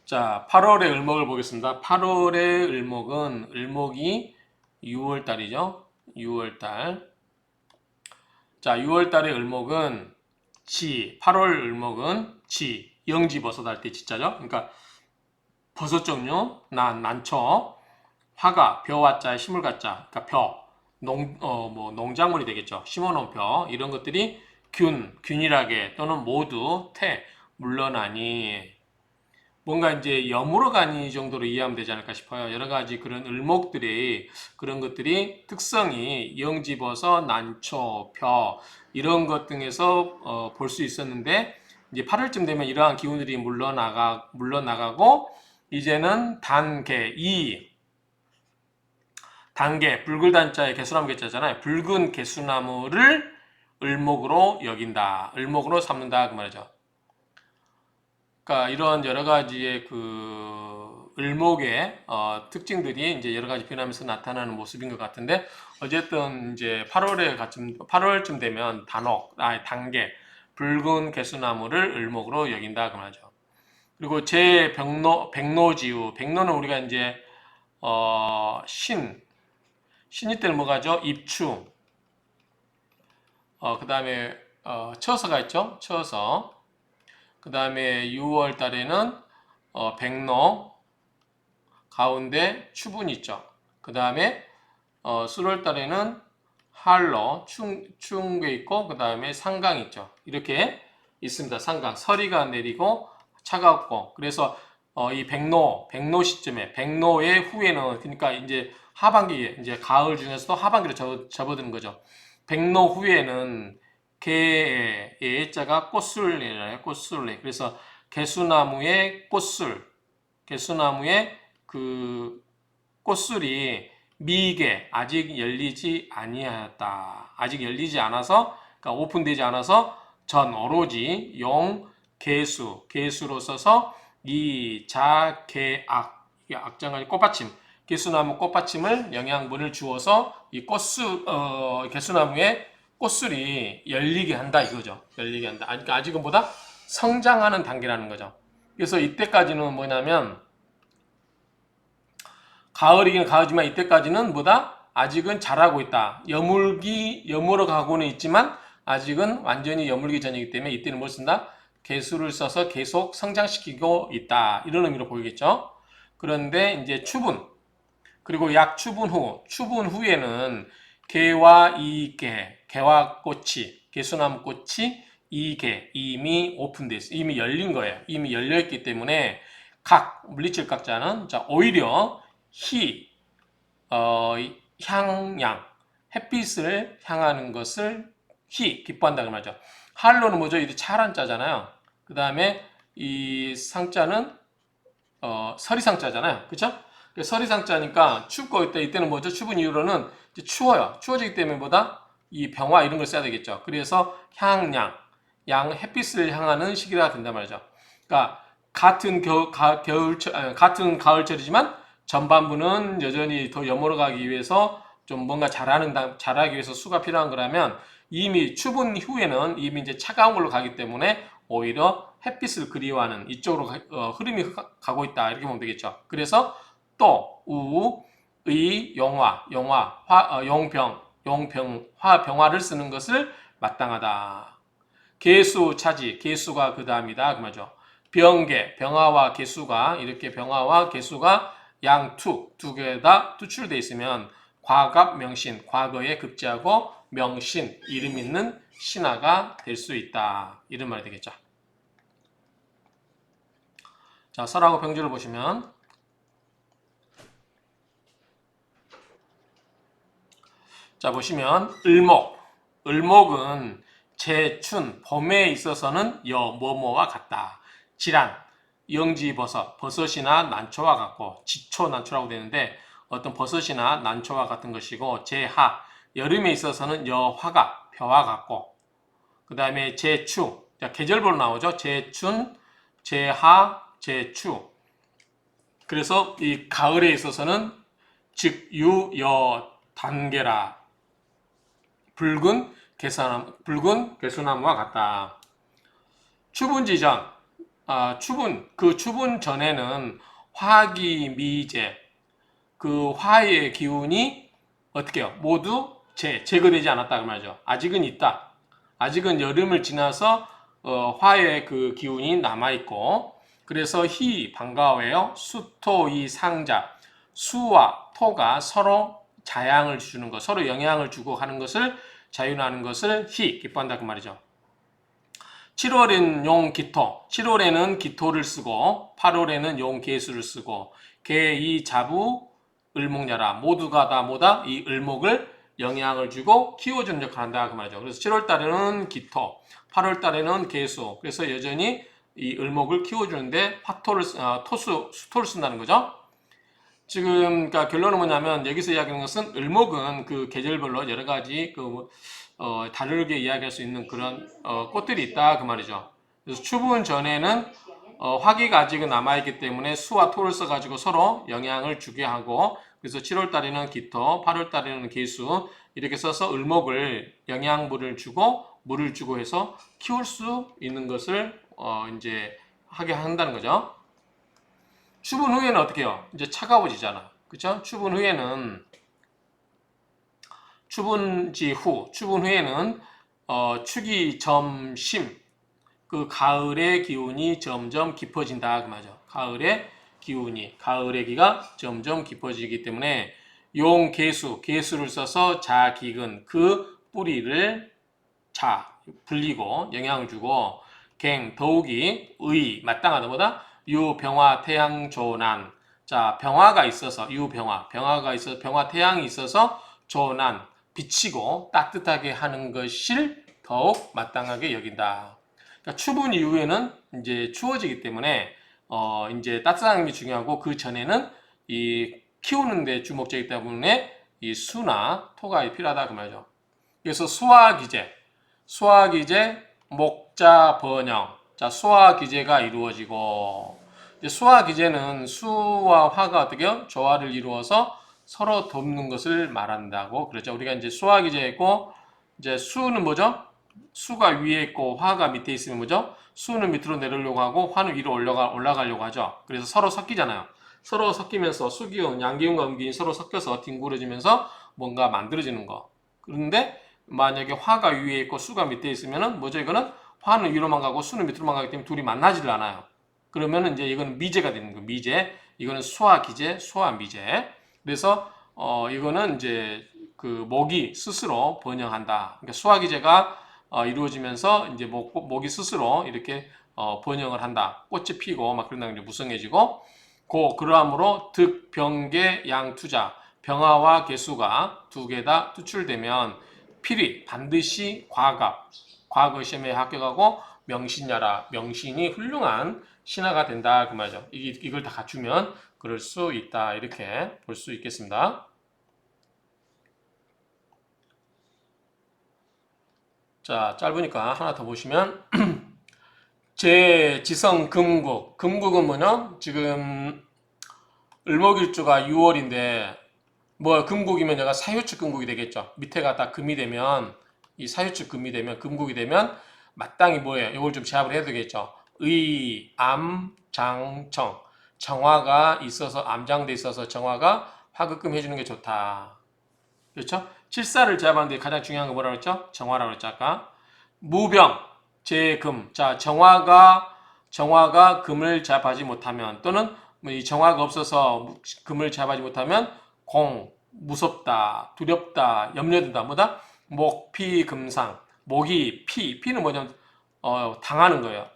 자, 8월의 을목을 보겠습니다. 8월의 을목은 을목이 6월 달이죠. 6월 달. 자, 6월 달의 을목은 지, 8월 을목은 지, 영지버섯 할 때 지자죠. 그러니까 버섯 종류, 난초, 화가, 벼와자, 식물가자, 그러니까 벼, 농작물이 되겠죠. 심어놓은 벼, 이런 것들이 균일하게 또는 모두 물러나니, 뭔가 이제 여물어 가니 정도로 이해하면 되지 않을까 싶어요. 여러 가지 그런 을목들의 그런 것들이 특성이 영지버섯, 난초, 벼 이런 것 등에서 볼 수 있었는데 이제 8월쯤 되면 이러한 기운들이 물러나가고 이제는 단계 붉은 단자에 개수나무 개자잖아요. 붉은 개수나무를 을목으로 여긴다. 을목으로 삼는다 그 말이죠. 그러니까 이런 여러 가지의 그 을목의 특징들이 이제 여러 가지 변하면서 나타나는 모습인 것 같은데 어쨌든 이제 8월쯤 되면 단계 붉은 개수나무를 을목으로 여긴다 그 말이죠. 그리고 백로지우 백로는 우리가 이제 신이 때는 뭐가죠? 입추 그 다음에 처서가 있죠. 처서 그 다음에 6월 달에는 백로 가운데 추분이 있죠. 그 다음에 7월 달에는 한로 추운 게 있고 그 다음에 상강이 있죠. 이렇게 있습니다. 상강 서리가 내리고 차갑고 그래서 이 백로 시점에 백로의 후에는 그러니까 이제 하반기에 이제 가을 중에서도 하반기로 접어드는 거죠. 백로 후에는 개의 예자가 꽃술래잖아요. 꽃술래. 그래서 개수나무의 개수나무의 그 꽃술이 미개 아직 열리지 아니하였다. 아직 열리지 않아서 그러니까 오픈되지 않아서 오로지 개수로 써서 개악 이게 악장을 꽃받침 개수나무 꽃받침을 영양분을 주어서 이 개수나무의 꽃술이 열리게 한다 이거죠. 열리게 한다. 그러니까 아직은 보다 성장하는 단계라는 거죠. 그래서 이때까지는 뭐냐면 가을이긴 가을이지만 이때까지는 아직은 자라고 있다. 여물어 가고는 있지만 아직은 완전히 여물기 전이기 때문에 이때는 뭘 쓴다? 개수를 써서 계속 성장시키고 있다. 이런 의미로 보이겠죠. 그런데 이제 그리고 약 추분 후에는 개와 개수나무 꽃이 이미 오픈됐어. 이미 열린 거예요. 이미 열려있기 때문에 물리칠 각자는 오히려 향양, 햇빛을 향하는 것을 기뻐한다 그 말이죠. 할로는 뭐죠? 이게 차란자잖아요. 그 다음에 이 상자는 서리상자잖아요. 그쵸? 서리상자니까 춥고 이때는 뭐죠? 추운 이후로는 이제 추워지기 때문에 이 병화 이런 걸 써야 되겠죠. 그래서 햇빛을 향하는 시기가 된단 말이죠. 그러니까 같은 가을철이지만 전반부는 여전히 더 여물어 가기 위해서 좀 뭔가 자라기 위해서 수가 필요한 거라면 이미 추분 후에는 이미 이제 차가운 걸로 가기 때문에 오히려 햇빛을 그리워하는 이쪽으로 흐름이 가고 있다 이렇게 보면 되겠죠. 그래서 또 화병화를 쓰는 것을 마땅하다. 개수가 그 다음이다 그 말이죠. 병화와 개수가 이렇게 양투 두 개 다 투출되어 있으면 과갑 명신 과거에 급제하고 명신 이름 있는 신하가 될 수 있다 이런 말이 되겠죠. 자, 설하고 병주를 보시면 자 보시면 을목은 제춘 봄에 있어서는 뭐뭐와 같다. 질환 버섯이나 난초와 같고 난초라고 되는데 어떤 버섯이나 난초와 같은 것이고 제하 여름에 있어서는 화가 벼와 같고 그 다음에 제추 계절별로 나오죠. 제춘, 제하, 제추 그래서 이 가을에 있어서는 즉 단계라 붉은 개수나무와 같다. 추분지전 추분, 그 추분 전에는 화기미제, 그 화의 기운이 어떻게 해요? 모두 제거되지 않았다 그 말이죠. 아직은 있다. 아직은 여름을 지나서 화의 그 기운이 남아있고, 그래서 반가워요. 수토이 상자. 수와 토가 서로 자양을 주는 것, 서로 영향을 주고 하는 것을 자윤하는 것을 기뻐한다 그 말이죠. 7월에는 용기토, 7월에는 기토를 쓰고 8월에는 용계수를 쓰고 개, 자부, 을목야라 모두가 다 뭐다? 이 을목을 영향을 주고 키워주는 역할을 한다 그 말이죠. 그래서 7월 달에는 기토, 8월 달에는 계수. 그래서 여전히 이 을목을 키워주는데 수토를 쓴다는 거죠. 지금 그러니까 결론은 뭐냐면 여기서 이야기하는 것은 을목은 그 계절별로 여러 가지 다르게 이야기할 수 있는 그런 꽃들이 있다 그 말이죠. 그래서 추분 전에는 화기가 아직은 남아있기 때문에 수와 토를 써가지고 서로 영향을 주게 하고 그래서 7월 달에는 기토, 8월 달에는 계수 이렇게 써서 을목을 영양분을 주고 물을 주고 해서 키울 수 있는 것을 이제 하게 한다는 거죠. 추분 후에는 어떻게 해요? 이제 차가워지잖아. 그쵸? 추분 후에는 추분 후에는 축이 점심 그 가을의 기운이 점점 깊어진다 그 말이죠. 가을의 기가 점점 깊어지기 때문에 계수를 써서 자기근 그 뿌리를 불리고 영향을 주고 더욱이 마땅하다 보다 유병화 태양조난. 자, 병화가 있어서 병화 태양이 있어서 조난 비치고 따뜻하게 하는 것을 더욱 마땅하게 여긴다. 그러니까 추분 이후에는 이제 추워지기 때문에 이제 따뜻한 게 중요하고 그 전에는 이 키우는 데 주목적이기 때문에 이 수나 토가 필요하다 그 말이죠. 그래서 수화기제, 목자 번영. 자, 수화기제가 이루어지고 이제 수화기제는 수와 화가 어떻게 해요? 조화를 이루어서 서로 돕는 것을 말한다고 그러죠. 우리가 이제 수화기제고 이제 수는 뭐죠? 수가 위에 있고 화가 밑에 있으면 뭐죠? 수는 밑으로 내려오려고 하고 화는 위로 올라가려고 하죠. 그래서 서로 섞이잖아요. 서로 섞이면서 수기운, 양기운과 음기운이 서로 섞여서 뒹굴어지면서 뭔가 만들어지는 거. 그런데 만약에 화가 위에 있고 수가 밑에 있으면은 뭐죠? 이거는 화는 위로만 가고 수는 밑으로만 가기 때문에 둘이 만나지를 않아요. 그러면은 이제 이거는 미제가 되는 거예요. 미제. 이거는 수화기제, 수화미제. 그래서 이거는 이제 그 목이 스스로 번영한다. 그러니까 수화기제가 이루어지면서 이제 목이 스스로 이렇게 번영을 한다. 꽃이 피고 막 그런다는 게 무성해지고 그러함으로 득병계 양투자 병화와 개수가 두 개 다 투출되면 필히 반드시 과거 시험에 합격하고 명신이 훌륭한 신하가 된다 그 말이죠. 이걸 다 갖추면 그럴 수 있다 이렇게 볼 수 있겠습니다. 자, 짧으니까 하나 더 보시면 제지성 금국은 뭐냐? 지금 을목일주가 6월인데 뭐 금국이면 얘가 사유축 금국이 되겠죠. 밑에가 딱 금이 되면 이 사유축 금이 되면 금국이 되면 마땅히 뭐예요? 이걸 좀 제압을 해야 되겠죠. 암장청 정화가 있어서 암장돼 있어서 정화가 화급금 해주는 게 좋다. 그렇죠? 칠사를 제압하는데 가장 중요한 거 뭐라고 했죠? 정화라고 했죠 아까. 무병 제금. 자, 정화가 금을 제압하지 못하면 또는 이 정화가 없어서 금을 제압하지 못하면 무섭다, 두렵다, 염려된다. 뭐다? 목피금상. 피는 뭐냐면 당하는 거예요.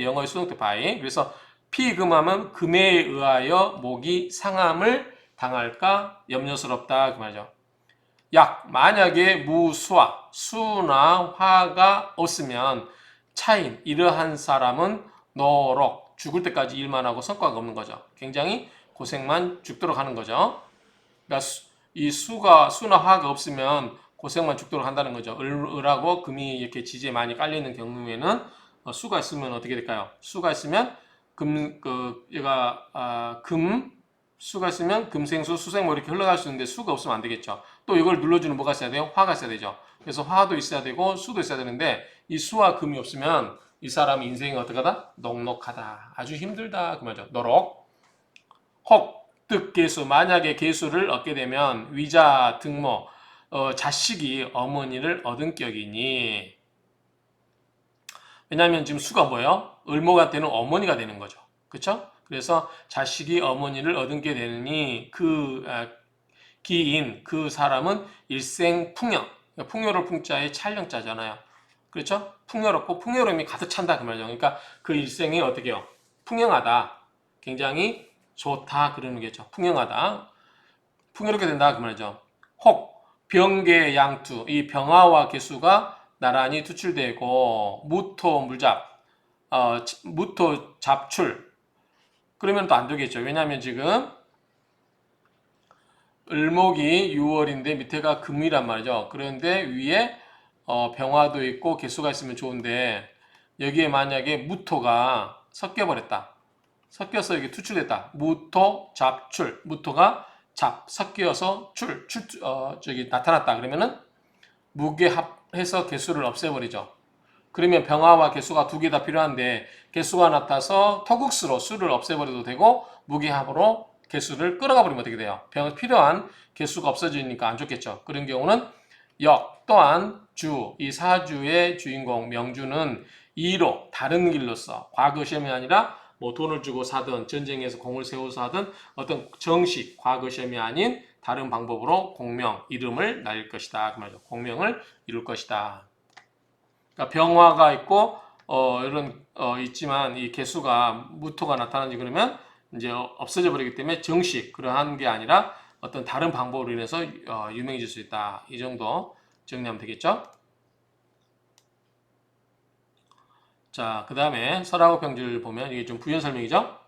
영어의 수동태 바이. 그래서 피금하면 금에 의하여 목이 상함을 당할까 염려스럽다 그 말이죠. 만약에 수나 화가 없으면 차인 이러한 사람은 노록 죽을 때까지 일만 하고 성과가 없는 거죠. 굉장히 고생만 죽도록 하는 거죠. 그러니까 이 수나 화가 없으면 고생만 죽도록 한다는 거죠. 을하고 금이 이렇게 지지에 많이 깔려 있는 경우에는 수가 있으면 어떻게 될까요? 수가 있으면 수가 있으면 금생수, 수생 뭐 이렇게 흘러갈 수 있는데 수가 없으면 안 되겠죠. 또 이걸 눌러주는 뭐가 있어야 돼요? 화가 있어야 되죠. 그래서 화도 있어야 되고 수도 있어야 되는데 이 수와 금이 없으면 이 사람 인생이 어떡하다? 녹록하다. 아주 힘들다. 그 말이죠. 노록. 혹, 득계수. 만약에 계수를 얻게 되면 위자, 등모, 자식이 어머니를 얻은 격이니. 왜냐하면 지금 수가 뭐예요? 을모가 되는 어머니가 되는 거죠. 그렇죠? 그래서 자식이 어머니를 얻은 게 되느니 기인 그 사람은 일생 풍요. 풍요로울 풍자에 찰령자잖아요. 그렇죠? 풍요롭고 풍요로움이 가득 찬다 그 말이죠. 그러니까 그 일생이 어떻게 해요? 풍요하다. 굉장히 좋다 그러는 거죠. 풍요하다. 풍요롭게 된다 그 말이죠. 혹 병계 양투 이 병화와 개수가 나란히 투출되고 무토 물잡 무토 잡출 그러면 또 안 되겠죠. 왜냐하면 지금 을목이 6월인데 밑에가 금이란 말이죠. 그런데 위에 병화도 있고 개수가 있으면 좋은데 여기에 만약에 무토가 섞여버렸다. 섞여서 이게 투출됐다. 무토 잡출. 무토가 섞여서 저기 나타났다. 그러면은 무게합해서 개수를 없애버리죠. 그러면 병화와 개수가 두 개 다 필요한데 개수가 나타서 토국수로 수를 없애버려도 되고 무게합으로 개수를 끌어가 버리면 어떻게 돼요? 필요한 개수가 없어지니까 안 좋겠죠. 그런 경우는 역 또한 주, 이 사주의 주인공 명주는 이로 다른 길로서 과거 시험이 아니라 뭐 돈을 주고 사든 전쟁에서 공을 세워서 하든 어떤 정식 과거 시험이 아닌 다른 방법으로 공명, 이름을 날릴 것이다. 그 말이죠. 공명을 이룰 것이다. 그러니까 병화가 있고 이런 있지만 이 개수가 무토가 나타나지 그러면 이제 없어져 버리기 때문에 정식 그러한 게 아니라 어떤 다른 방법으로 인해서 유명해질 수 있다. 이 정도 정리하면 되겠죠? 자, 그 다음에 설하고 병지를 보면 이게 좀 부연 설명이죠?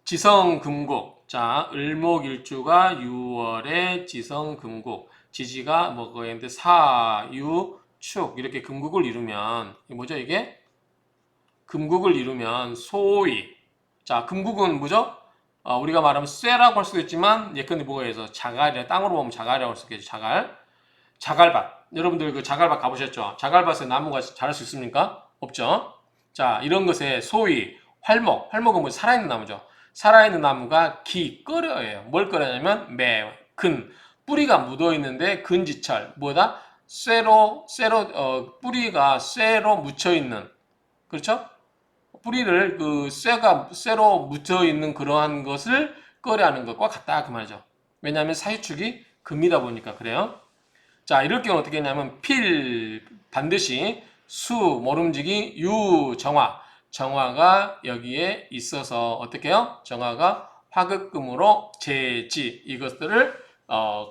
지성금국. 자, 을목일주가 6월에 지성금국. 지지가 뭐 그거인데 사유 축 이렇게 금국을 이루면 뭐죠 이게? 금국을 이루면 소위 자 금국은 뭐죠? 우리가 말하면 쇠라고 할 수도 있지만 예컨대 뭐가 해서 자갈이라 땅으로 보면 자갈이라고 할 수 있겠죠. 자갈밭 여러분들 그 자갈밭 가보셨죠? 자갈밭에 나무가 자랄 수 있습니까? 없죠. 자 이런 것에 소위 활목은 뭐 살아있는 나무죠. 살아있는 나무가 끓어예요. 뭘 끓여냐면 근 뿌리가 묻어있는데 근지철 뭐다? 뿌리가 쇠로 묻혀있는, 그렇죠? 뿌리를 쇠로 묻혀있는 그러한 것을 끓여하는 것과 같다. 그 말이죠. 왜냐하면 사유축이 금이다 보니까 그래요. 자, 이럴 경우 어떻게 했냐면, 반드시 모름지기, 정화가 여기에 있어서 어떻게 해요? 정화가 화극금으로 이것들을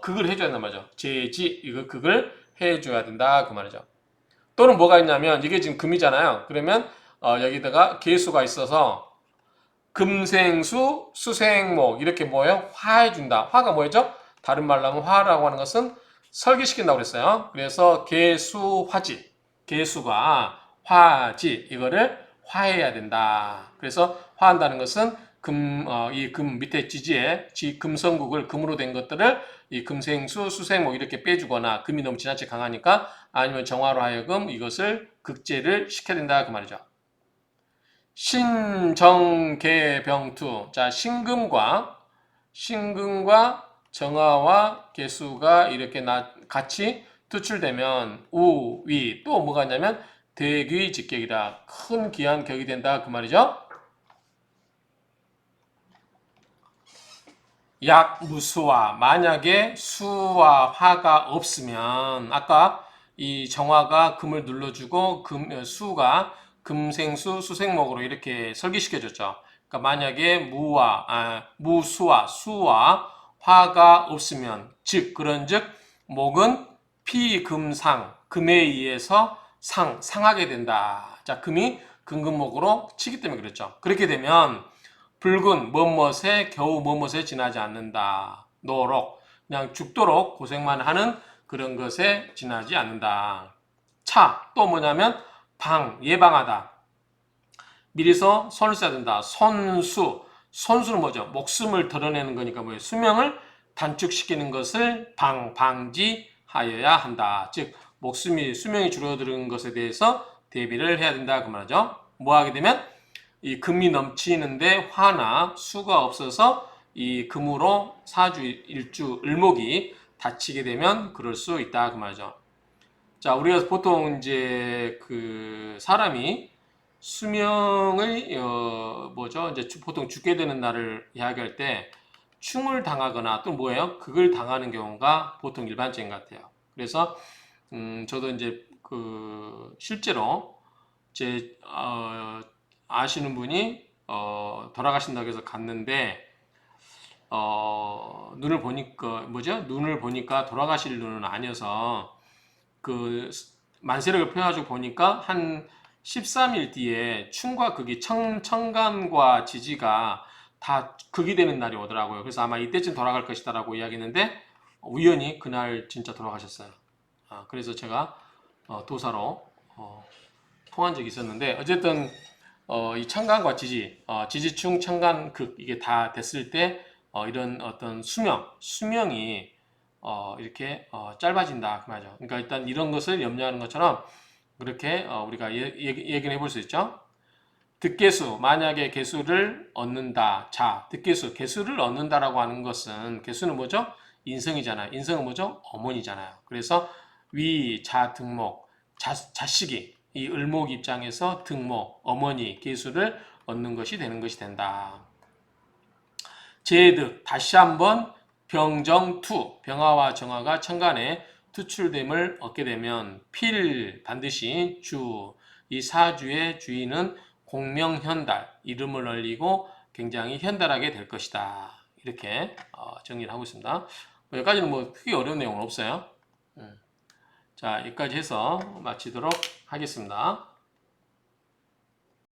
극을 해줘야 된단 말이죠. 이거 극을 해줘야 된다 그 말이죠. 또는 뭐가 있냐면 이게 지금 금이잖아요. 그러면 여기다가 계수가 있어서 금생수, 수생목 이렇게 뭐예요? 화해준다. 화가 뭐였죠? 다른 말로 하면 화라고 하는 것은 설계시킨다고 그랬어요. 그래서 계수화지, 계수가 화지 이거를 화해야 된다. 그래서 화한다는 것은 이 금 밑에 지지에 금성국을 금으로 된 것들을 이 금생수, 수생목 이렇게 빼주거나 금이 너무 지나치게 강하니까 아니면 정화로 하여금 이것을 극제를 시켜야 된다 그 말이죠. 신정계병투. 자, 신금과 정화와 개수가 이렇게 같이 투출되면 우위 또 뭐가 있냐면 대귀직격이다. 큰 귀한 격이 된다 그 말이죠. 약무수화. 만약에 수와 화가 없으면 아까 이 정화가 금을 눌러주고 수가 금생수 수생목으로 이렇게 설계시켜줬죠. 그러니까 만약에 수와 화가 없으면 그런즉 목은 피금상 금에 의해서 상하게 된다. 자, 금이 금금목으로 치기 때문에 그렇죠. 그렇게 되면 붉은 뭐뭇에 겨우 뭐뭇에 지나지 않는다. 노록 그냥 죽도록 고생만 하는 그런 것에 지나지 않는다. 또 뭐냐면 예방하다. 미리서 손을 써야 된다. 손수는 뭐죠? 목숨을 드러내는 거니까 뭐예요? 수명을 단축시키는 것을 방지하여야 한다. 즉 수명이 줄어드는 것에 대해서 대비를 해야 된다 그 말이죠. 뭐 하게 되면 이 금이 넘치는데 화나 수가 없어서 이 금으로 사주 일주 을목이 다치게 되면 그럴 수 있다 그 말이죠. 자, 우리가 보통 이제 그 사람이 수명을 뭐죠? 이제 보통 죽게 되는 날을 이야기할 때 충을 당하거나 또 뭐예요? 극을 당하는 경우가 보통 일반적인 것 같아요. 그래서 저도 이제 그 실제로 제 아시는 분이 돌아가신다고 해서 갔는데 눈을 보니까 뭐죠? 눈을 보니까 돌아가실 눈은 아니어서 그 만세력을 펴가지고 보니까 한 13일 뒤에 충과 극이 청간과 지지가 다 극이 되는 날이 오더라고요. 그래서 아마 이때쯤 돌아갈 것이다라고 이야기했는데 우연히 그날 진짜 돌아가셨어요. 그래서 제가 도사로 통한 적이 있었는데 어쨌든 이 청간과 지지, 지지충, 청간, 극 이게 다 됐을 때 이런 어떤 수명이 이렇게 짧아진다 그 말이죠. 그러니까 일단 이런 것을 염려하는 것처럼 그렇게 우리가 얘기를 해볼 수 있죠. 득계수, 만약에 개수를 얻는다. 자, 득계수, 개수를 얻는다라고 하는 것은 개수는 뭐죠? 인성이잖아요. 인성은 뭐죠? 어머니잖아요. 그래서 위, 자, 등목, 자식이 이 을목 입장에서 등목, 어머니, 개수를 얻는 것이 되는 것이 된다. 제득, 다시 한번 병정투, 병화와 정화가 천간에 투출됨을 얻게 되면 반드시 이 사주의 주인은 공명현달, 이름을 올리고 굉장히 현달하게 될 것이다. 이렇게 정리를 하고 있습니다. 여기까지는 뭐 크게 어려운 내용은 없어요. 자, 여기까지 해서 마치도록 하겠습니다.